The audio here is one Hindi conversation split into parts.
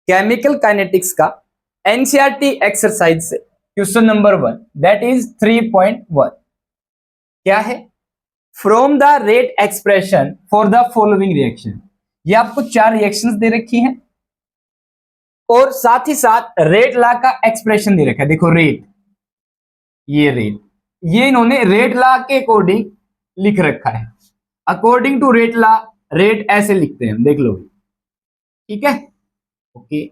केमिकल काइनेटिक्स का एनसीईआरटी एक्सरसाइज से क्वेश्चन नंबर 1 दैट इज 3.1 क्या है? From the rate expression for the following reaction. ये आपको 4 रिएक्शंस दे रखी हैं और साथ ही साथ रेट लॉ का एक्सप्रेशन दे रखा है। देखो रेट, ये रेट, ये इन्होंने रेट लॉ के अकॉर्डिंग लिख रखा है। According to rate law, rate ऐसे लिखते हैं, देख लो, ठीक है। Okay,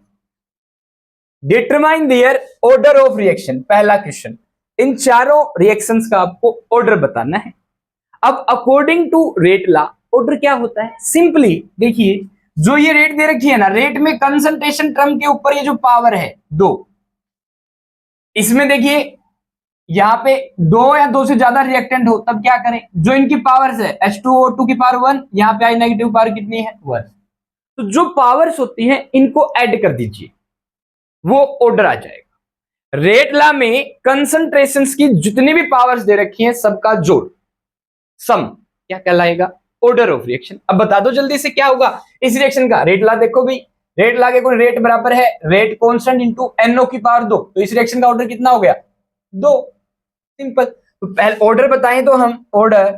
determine their order of reaction. पहला क्वेश्चन, इन चारों रिएक्शंस का आपको ऑर्डर बताना है। अब according to rate law order क्या होता है? सिंपली देखिए, जो ये रेट दे रखी है ना, रेट में कंसंट्रेशन टर्म के ऊपर ये जो पावर है 2, इसमें देखिए यहां पे 2 या 2 से ज्यादा रिएक्टेंट हो तब क्या करें? जो इनकी पावर्स है H2O2 की पावर 1, यहां पे I नेगेटिव पावर कितनी है? 1। तो जो पावर्स होती हैं इनको ऐड कर दीजिए, वो ऑर्डर आ जाएगा। रेट लॉ में कंसंट्रेशंस की जितनी भी पावर्स दे रखी हैं सबका जोड़, सम, क्या कहलाएगा? Order of reaction. अब बता दो जल्दी से क्या होगा इस रिएक्शन का? रेट लॉ देखो भाई, रेट लॉ के कोई रेट बराबर है रेट कांस्टेंट इनटू NO की पावर 2। तो इस रिएक्शन का ऑर्डर कितना हो गया? 2। सिंपल। तो पहले ऑर्डर बताएं तो हम ऑर्डर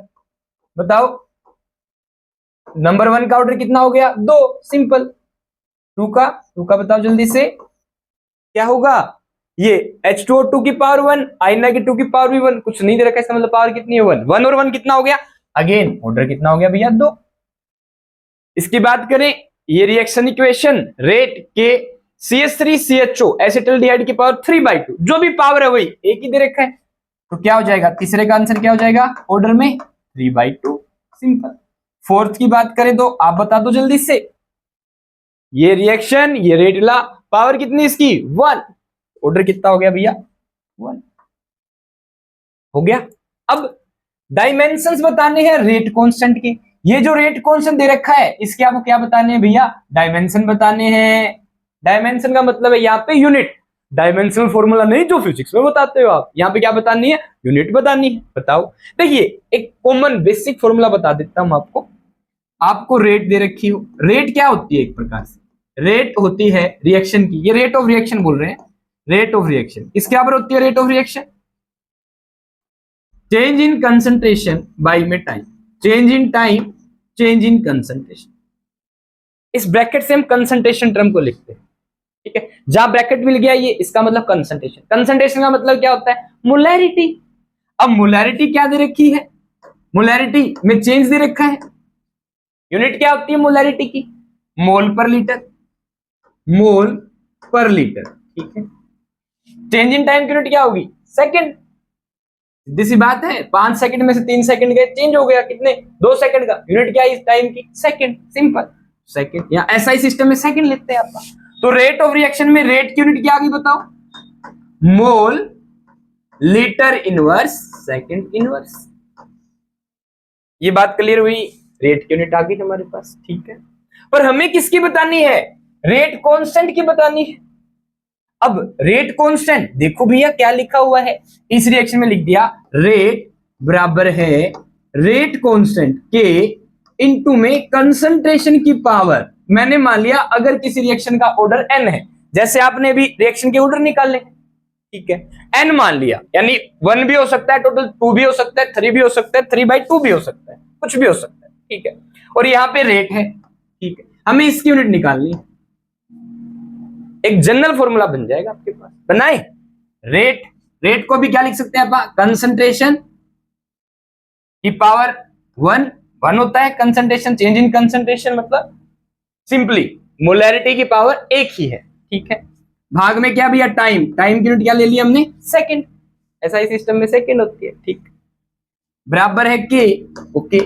बताओ, नंबर 1 का ऑर्डर कितना हो गया? 2। सिंपल। 2 का बताओ जल्दी से क्या होगा? ये H2O2 की पावर 1, I नेगेटिव की पावर भी 1, कुछ नहीं दे रखा है, इसका मतलब पावर कितनी है? 1। 1 और 1 कितना हो गया? अगेन ऑर्डर कितना हो गया भैया? 2। इसकी बात करें, ये रिएक्शन इक्वेशन रेट के CH3CHO एसिटल्डिहाइड की पावर 3/2, जो भी पावर है वही एक ही दे रखा है, तो क्या हो जाएगा? तीसरे का आंसर क्या हो जाएगा ऑर्डर में? 3/2। सिंपल। फोर्थ की बात करें तो आप बता दो जल्दी से, ये रिएक्शन, ये रेट लॉ, पावर कितनी इसकी? 1, ऑर्डर कितना हो गया भैया? 1 हो गया। अब डायमेंशंस बताने हैं रेट कांस्टेंट के। ये जो रेट कांस्टेंट दे रखा है इसके आपको क्या बताने हैं भैया? डायमेंशन बताने हैं। डायमेंशन का मतलब है यहाँ पे यूनिट, डायमेंशनल फॉर्मूला नहीं जो फिजिक्स में बताते हो आप, यहाँ पे क्या बतानी है? यूनिट बतानी है। बताओ, देखिए एक कॉमन बेसिक फॉर्मूला बता देता हूं आपको रेट दे रखी हो। रेट क्या होती है? एक प्रकार से रेट होती है रिएक्शन की, ये रेट ऑफ रिएक्शन बोल रहे हैं, रेट ऑफ रिएक्शन। इसके बराबर होती है rate of reaction change in concentration by में time, change in time, change in concentration. इस ब्रैकेट से हम कंसंट्रेशन टर्म को लिखते हैं, ठीक है। जहां ब्रैकेट मिल गया ये, इसका मतलब कंसंट्रेशन। कंसंट्रेशन का मतलब क्या होता है? मोलैरिटी। अब मोलैरिटी क्या दे रखी है? मोलैरिटी में चेंज दे रखा है। यूनिट क्या होती है मोलैरिटी की? मोल पर लीटर, मोल पर लीटर, ठीक है। चेंज इन टाइम की यूनिट क्या होगी? सेकंड। सीधी सी बात है, 5 सेकंड में से 3 सेकंड गए, चेंज हो गया कितने? 2 सेकंड का। यूनिट क्या है इस टाइम की? सेकंड। Simple, second. या एसआई सिस्टम में सेकंड लेते हैं आपका। तो रेट ऑफ रिएक्शन में रेट की यूनिट क्या आ गई बताओ? Mole litre inverse second inverse. ये बात क्लियर हुई? रेट की यूनिट आ गई हमारे पास, ठीक है। पर हमें किसकी बतानी है? रेट कांस्टेंट की बतानी है। अब रेट कांस्टेंट देखो भैया क्या लिखा हुआ है इस रिएक्शन में, लिख दिया रेट बराबर है रेट कांस्टेंट के इनटू में कंसंट्रेशन की पावर। मैंने मान लिया अगर किसी रिएक्शन का ऑर्डर n है, जैसे आपने भी रिएक्शन के ऑर्डर निकाले, ठीक है, n मान लिया, यानी 1 भी हो सकता है, टोटल 2 भी हो सकता है, 3 भी हो सकता है, 3/2 भी हो सकता है, कुछ भी हो सकता है, ठीक है। और यहाँ पे रेट है, ठीक है, हमें इसकी यूनिट निकालनी है। एक जनरल फॉर्मूला बन जाएगा आपके पास, बनाए। रेट, रेट को भी क्या लिख सकते हैं आप? कंसंट्रेशन की पावर 1 होता है कंसंट्रेशन, चेंज इन कंसंट्रेशन मतलब सिंपली मोलैरिटी की पावर 1 ही है, ठीक है। भाग में क्या भैया? टाइम, टाइम की यूनिट क्या ले ली हमने? सेकंड। एसआई सिस्टम में सेकंड होती है, ठीक। बराबर है के, ओके।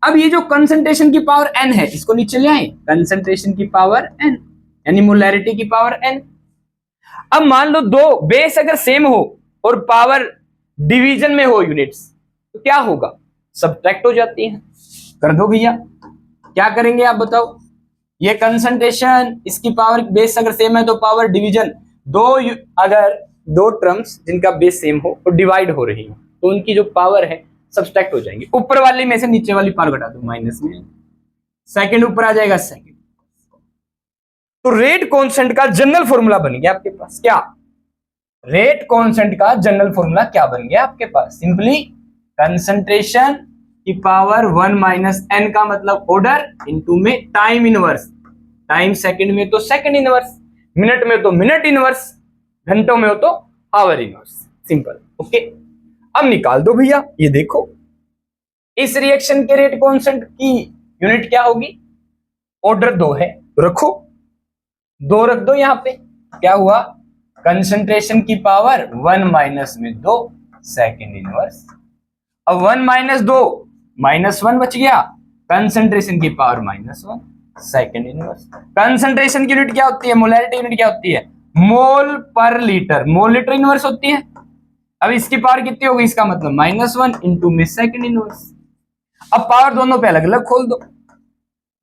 अब ये जो कंसंट्रेशन की पावर n है इसको नीचे ले आए, कंसंट्रेशन की पावर n यानी मोलैरिटी की पावर n। अब मान लो दो बेस अगर सेम हो और पावर डिवीजन में हो यूनिट्स, तो क्या होगा? सब्ट्रैक्ट हो जाती है। कर दो भैया, क्या करेंगे आप बताओ? ये कंसंट्रेशन, इसकी पावर बेस अगर सेम है तो पावर डिवीजन, अगर दो टर्म्स जिनका बेस सेम हो और डिवाइड हो रही हो तो उनकी जो पावर है सब्ट्रैक्ट हो जाएंगे। ऊपर वाली में से नीचे वाली पावर घटा दो, माइनस में, सेकंड ऊपर आ जाएगा सेकंड। तो रेट कांस्टेंट का जनरल फॉर्मूला बन गया आपके पास। क्या रेट कांस्टेंट का जनरल फॉर्मूला क्या बन गया आपके पास? सिंपली कंसंट्रेशन की पावर 1 माइनस एन का मतलब ऑर्डर इनटू में टाइम इनवर्स। टाइम सेकंड में तो सेकंड इनवर्स, मिनट में तो मिनट इनवर्स, घंटों में हो तो आवर इनवर्स। सिंपल। ओके, अब निकाल दो भैया। ये देखो इस रिएक्शन के रेट कांस्टेंट की यूनिट क्या होगी? ऑर्डर 2 है, रखो 2 रख दो यहां पे। क्या हुआ? कंसंट्रेशन की पावर 1 माइनस में 2 सेकंड इनवर्स। अब 1 माइनस 2 -1 बच गया, कंसंट्रेशन की पावर -1 सेकंड इनवर्स। कंसंट्रेशन की यूनिट क्या होती है? मोलैरिटी यूनिट क्या होती है? मोल पर लीटर। मोल लीटर इनवर्स होती है। अब इसकी पावर कितनी होगी? इसका मतलब -1 इंटू में सेकंड इनवर्स। अब पावर दोनों पे अलग अलग खोल दो।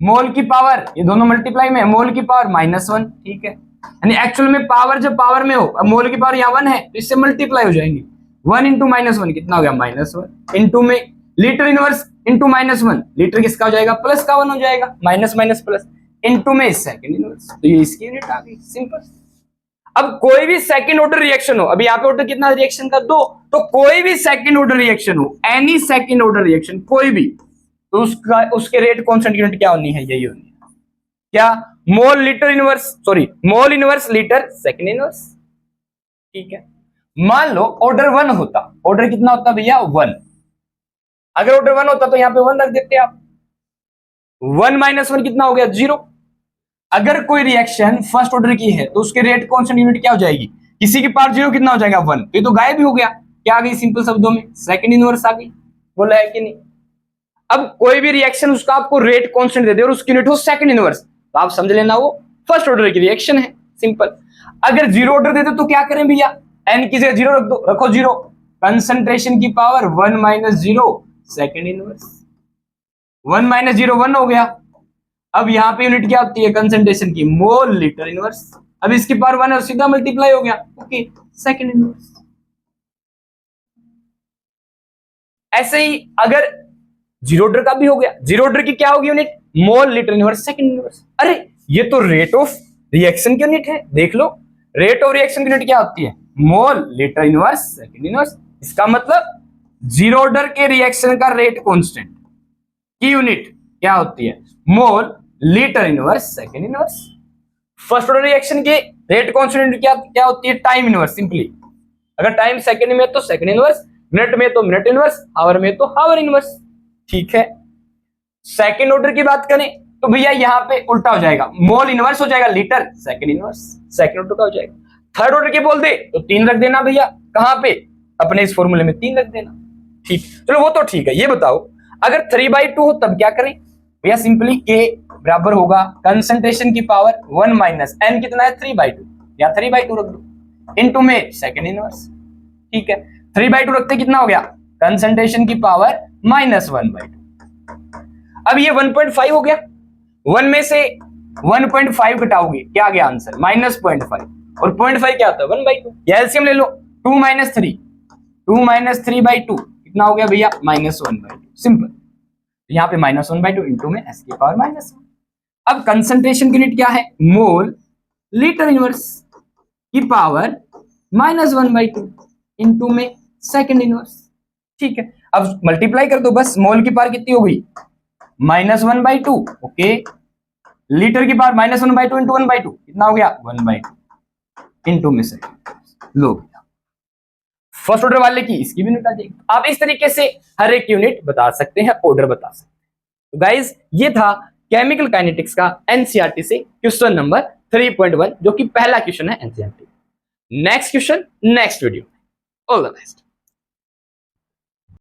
मोल की पावर, ये दोनों मल्टीप्लाई में है, मोल की पावर -1, ठीक है। यानी एक्चुअल में पावर जब पावर में हो, अब मोल की पावर यहाँ 1 है तो इससे मल्टीप्लाई हो जाएंगे। 1 इंटू -1 कितना हो गया? -1 इंटू में लीटर इनवर्स इंटू -1, लीटर किसका हो जाएगा? प्लस का 1 हो जाएगा, माइनस माइनस प्लस, इंटू में सेकंड इनवर्स। तो ये इसकी यूनिट आ गई। सिंपल। अब कोई भी सेकंड ऑर्डर रिएक्शन हो, अभी यहाँ पे ऑर्डर कितना रिएक्शन का? 2, तो कोई भी सेकंड ऑर्डर रिएक्शन हो, एनी सेकंड ऑर्डर रिएक्शन कोई भी, तो उसका उसके रेट कांस्टेंट यूनिट क्या होनी है? यही होनी है। क्या? Mole litre inverse, sorry mole inverse litre second inverse, ठीक है। मान लो ऑर्डर 1 होता, ऑर्डर कितना होता भैया? 1। अगर ऑर्डर 1 होता तो यहाँ पे 1 रख देते आप। 1 माइनस 1 कितना हो गया? 0। अगर कोई रिएक्शन फर्स्ट ऑर्डर की है तो उसके रेट कांस्टेंट यूनिट क्या हो जाएगी? किसी की पावर 0 कितना हो जाएगा? 1। तो ये तो गायब ही हो गया। क्या आ गई? सिंपल शब्दों में सेकंड इनवर्स आ गई। बोला है कि नहीं? अब कोई भी रिएक्शन उसका आपको रेट कांस्टेंट दे दे और उसकी यूनिट हो सेकंड इनवर्स, तो आप समझ लेना वो फर्स्ट ऑर्डर की रिएक्शन है। सिंपल। अगर 0 ऑर्डर दे दे तो क्या करें भैया? एन की जगह 0 रख दो, रखो 0। कंसंट्रेशन की power 1 minus 0 second inverse. 1 minus 0 1 हो गया। अब यहाँ पे यूनिट क्या होती है कंसंट्रेशन की? Mole litre inverse. अब इसकी पावर 1 है, सीधा मल्टीप्लाई हो गया। Okay, second inverse. ऐसे ही अगर 0 ऑर्डर का भी हो गया, 0 ऑर्डर की क्या होगी unit? Mole litre inverse second inverse. अरे ये तो रेट ऑफ रिएक्शन की यूनिट है, देख लो। रेट ऑफ रिएक्शन की यूनिट क्या होती है? Mole litre inverse second inverse. इसका मतलब 0 ऑर्डर के रिएक्शन का रेट कांस्टेंट की यूनिट क्या होती है? Mole litre inverse second inverse. First order reaction के रेट कांस्टेंट क्या होती है? Time inverse. सिंपली अगर टाइम सेकंड में तो सेकंड इनवर्स, मिनट में तो मिनट इनवर्स, आवर में तो आवर इनवर्स, ठीक है। सेकंड ऑर्डर की बात करें तो भैया यहाँ पे उल्टा हो जाएगा, मोल इनवर्स हो जाएगा litre second inverse, second order का हो जाएगा। थर्ड ऑर्डर के बोल दे तो 3 रख देना भैया, कहां पे? अपने इस फॉर्मूले में 3 रख देना, ठीक। चलो वो तो ठीक है। ये बताओ अगर 3/2 हो तब क्या करें भैया? सिंपली के बराबर होगा कंसंट्रेशन की पावर 1 माइनस एन कितना है? 3/2, या 3/2 रख दो, इनटू में सेकंड इनवर्स, ठीक है। 3/2 रखते कितना हो गया? कंसंट्रेशन की पावर -1/2। अब ये 1.5 हो गया, 1 में से 1.5 घटाओगे क्या आ गया आंसर? -0.5, और 0.5 क्या होता है? 1/2। या एलसीएम ले लो, 2 माइनस 3/2 कितना हो गया भैया? -1/2। सिंपल। यहाँ पे -1/2 इंटू में एस की पावर -1। अब कंसंट्रेशन की यूनिट क्या है? मोल लीटर इनवर्स की पावर -1/2 इंटू में सेकंड इनवर्स, ठीक है। अब मल्टीप्लाई कर दो बस। मोल की पावर कितनी हो गई? -1/2, ओके। लीटर की पावर -1/2 इंटू 1/2 कितना हो गया? 1/2 इंटू में सेकंड। लो फर्स्ट ऑर्डर वाले की इसकी भी यूनिट आ जाएगी। आप इस तरीके से हर एक यूनिट बता सकते हैं, ऑर्डर बता सकते हैं। तो गाइज ये था केमिकल काइनेटिक्स का एनसीईआरटी से क्वेश्चन नंबर 3.1, जो कि पहला क्वेश्चन है NCERT. Next question next video. All the best.